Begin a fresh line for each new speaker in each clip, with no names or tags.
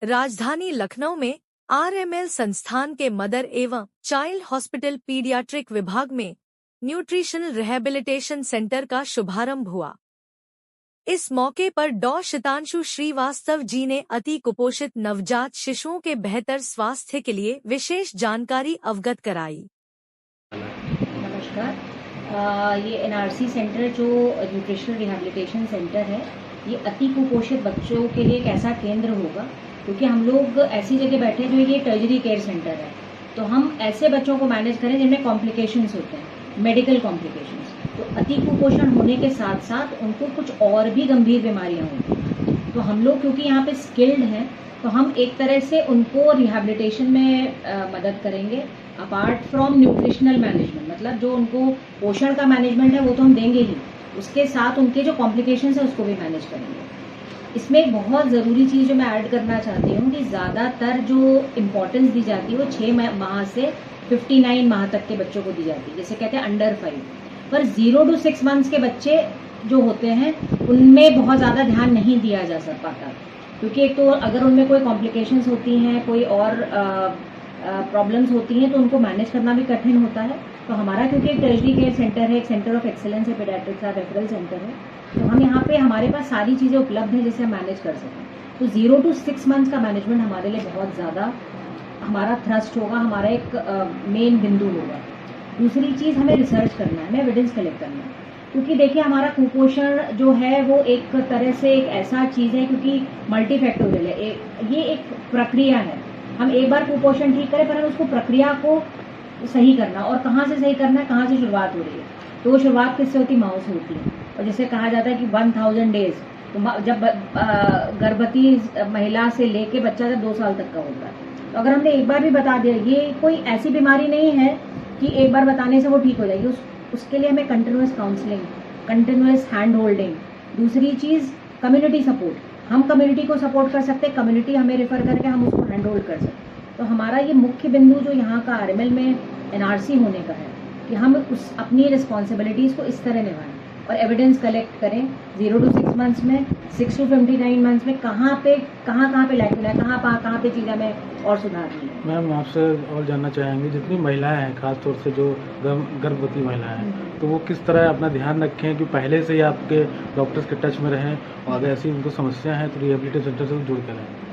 राजधानी लखनऊ में आरएमएल संस्थान के मदर एवं चाइल्ड हॉस्पिटल पीडियाट्रिक विभाग में न्यूट्रिशनल रिहैबिलिटेशन सेंटर का शुभारंभ हुआ। इस मौके पर डॉ. शितांशु श्रीवास्तव जी ने अति कुपोषित नवजात शिशुओं के बेहतर स्वास्थ्य के लिए विशेष जानकारी अवगत कराई।
नमस्कार। ये एनआरसी सेंटर जो न्यूट्रिशनल रिहैबिलिटेशन सेंटर है, ये अति कुपोषित बच्चों के लिए एक ऐसा केंद्र होगा, क्योंकि हम लोग ऐसी जगह बैठे हैं जो ये टर्जरी केयर सेंटर है, तो हम ऐसे बच्चों को मैनेज करें जिनमें कॉम्प्लिकेशंस होते हैं, मेडिकल कॉम्प्लिकेशंस। तो अति कुपोषण होने के साथ साथ उनको कुछ और भी गंभीर बीमारियां होती हैं। तो हम लोग क्योंकि यहाँ पे स्किल्ड हैं, तो हम एक तरह से उनको रिहैबिलिटेशन में मदद करेंगे। अपार्ट फ्रॉम न्यूट्रिशनल मैनेजमेंट, मतलब जो उनको पोषण का मैनेजमेंट है वो तो हम देंगे ही, उसके साथ उनके जो कॉम्प्लिकेशंस है उसको भी मैनेज करेंगे। इसमें एक बहुत ज़रूरी चीज़ जो मैं ऐड करना चाहती हूँ कि ज़्यादातर जो इम्पोर्टेंस दी जाती है वो 6 माह से 59 माह तक के बच्चों को दी जाती है, जैसे कहते हैं अंडर 5। पर 0 to 6 मंथ्स के बच्चे जो होते हैं उनमें बहुत ज़्यादा ध्यान नहीं दिया जा पाता, क्योंकि एक तो अगर उनमें कोई कॉम्प्लिकेशंस होती हैं, कोई और प्रॉब्लम्स होती हैं, तो उनको मैनेज करना भी कठिन होता है। तो हमारा क्योंकि एक टर्जरी केयर सेंटर है, एक सेंटर ऑफ एक्सेलेंस है, पीडियाट्रिक्स का रेफरल सेंटर है, तो हम यहाँ पे हमारे पास सारी चीज़ें उपलब्ध हैं जिससे हम मैनेज कर सकें। तो 0 to 6 मंथ्स का मैनेजमेंट हमारे लिए बहुत ज़्यादा हमारा थ्रस्ट होगा, हमारा एक मेन बिंदु होगा। दूसरी चीज़ हमें रिसर्च करना है, हमें एविडेंस कलेक्ट करना है, क्योंकि देखिए हमारा कुपोषण जो है वो एक तरह से एक ऐसा चीज़ है, क्योंकि मल्टीफैक्टोरियल है, ये एक प्रक्रिया है। हम एक बार कुपोषण ठीक करें, पर हमें उसको प्रक्रिया को सही करना, और कहाँ से सही करना है, कहाँ से शुरुआत हो रही है, तो वो शुरुआत किससे होती है? माँ से होती है। और जैसे कहा जाता है कि 1000 डेज, तो जब गर्भवती महिला से लेके बच्चा जब 2 साल तक का होता है, तो अगर हमने एक बार भी बता दिया, ये कोई ऐसी बीमारी नहीं है कि एक बार बताने से वो ठीक हो जाएगी। उसके लिए हमें continuous counselling, continuous hand holding, दूसरी चीज़ कम्युनिटी सपोर्ट, हम कम्युनिटी को सपोर्ट कर सकते हैं, कम्युनिटी हमें रेफर करके हम उसको हैंड होल्ड कर सकते हैं। तो हमारा ये मुख्य बिंदु जो यहाँ का आरएमएल में एनआरसी होने का है कि हम उस अपनी रिस्पॉन्सिबिलिटीज़ को इस तरह निभाएं और एविडेंस कलेक्ट करें 0 to 6 मंथ्स में, 6 to 59 मंथ्स में कहाँ पे लैक्यूना है, कहाँ पे चीज़ें में और सुधारनी है।
मैम आपसे और जानना चाहेंगे, जितनी महिलाएं हैं खासतौर से जो गर्भवती महिलाएं हैं, तो वो किस तरह अपना ध्यान रखें कि पहले से ही आपके डॉक्टर्स के टच में रहें, और अगर ऐसी उनको समस्या है तो रिहैबिलिटेशन सेंटर से जुड़ कर रहें।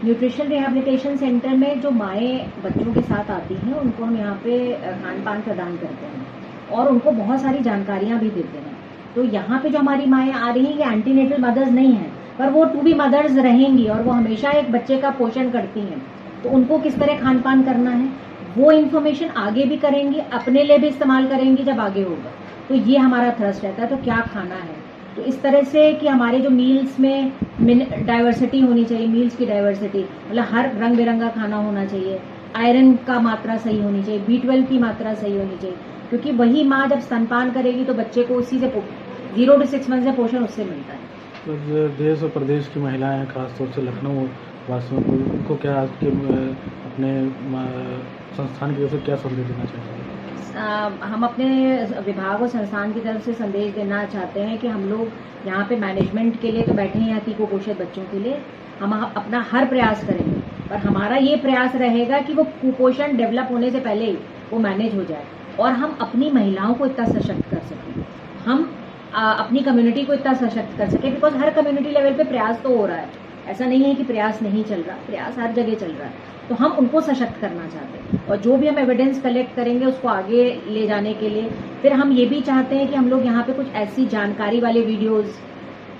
न्यूट्रिशनल रिहैबिलिटेशन सेंटर में जो माएँ बच्चों के साथ आती हैं उनको हम यहाँ पे खान पान प्रदान करते हैं और उनको बहुत सारी जानकारियाँ भी देते हैं। तो यहाँ पे जो हमारी माएँ आ रही हैं ये एंटीनेटल मदर्स नहीं हैं, पर वो टू बी मदर्स रहेंगी और वो हमेशा एक बच्चे का पोषण करती हैं। तो उनको किस तरह खान पान करना है वो इन्फॉर्मेशन आगे भी करेंगी, अपने लिए भी इस्तेमाल करेंगी जब आगे होगा। तो ये हमारा थ्रस्ट रहता है। तो क्या खाना है, तो इस तरह से कि हमारे जो मील्स में डाइवर्सिटी होनी चाहिए, मील्स की डाइवर्सिटी, मतलब हर रंग बिरंगा खाना होना चाहिए, आयरन का मात्रा सही होनी चाहिए, B12 की मात्रा सही होनी चाहिए, क्योंकि वही माँ जब स्तनपान करेगी तो बच्चे को उसी से 0 to 6 मंथ से पोषण उससे मिलता है।
तो जो देश और प्रदेश की महिलाएं हैं, खासतौर से लखनऊ वासियों को, उनको क्या आपके अपने संस्थान की तरफ से क्या संदेश देना चाहेंगे?
हम अपने विभाग और संस्थान की तरफ से संदेश देना चाहते हैं कि हम लोग यहाँ पे मैनेजमेंट के लिए तो बैठे हैं अति कुपोषित बच्चों के लिए, हम अपना हर प्रयास करेंगे, पर हमारा ये प्रयास रहेगा कि वो कुपोषण डेवलप होने से पहले ही वो मैनेज हो जाए और हम अपनी महिलाओं को इतना सशक्त कर सकें, हम अपनी कम्युनिटी को इतना सशक्त कर सकें, बिकॉज हर कम्युनिटी लेवल पे प्रयास तो हो रहा है, ऐसा नहीं है कि प्रयास नहीं चल रहा, प्रयास हर जगह चल रहा है। तो हम उनको सशक्त करना चाहते हैं और जो भी हम एविडेंस कलेक्ट करेंगे उसको आगे ले जाने के लिए फिर हम ये भी चाहते हैं कि हम लोग यहाँ पे कुछ ऐसी जानकारी वाले वीडियोस,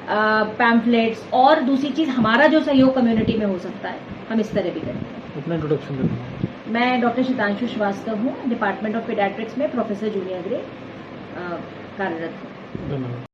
पैम्फलेट्स और दूसरी चीज़ हमारा जो सहयोग कम्युनिटी में हो सकता है हम इस तरह भी करेंगे।
अपना इंट्रोडक्शन दें।
मैं डॉ. शितांशु श्रीवास्तव हूँ, डिपार्टमेंट ऑफ पीडियाट्रिक्स में प्रोफेसर जूनियर ग्रेड कार्यरत हूँ।
धन्यवाद।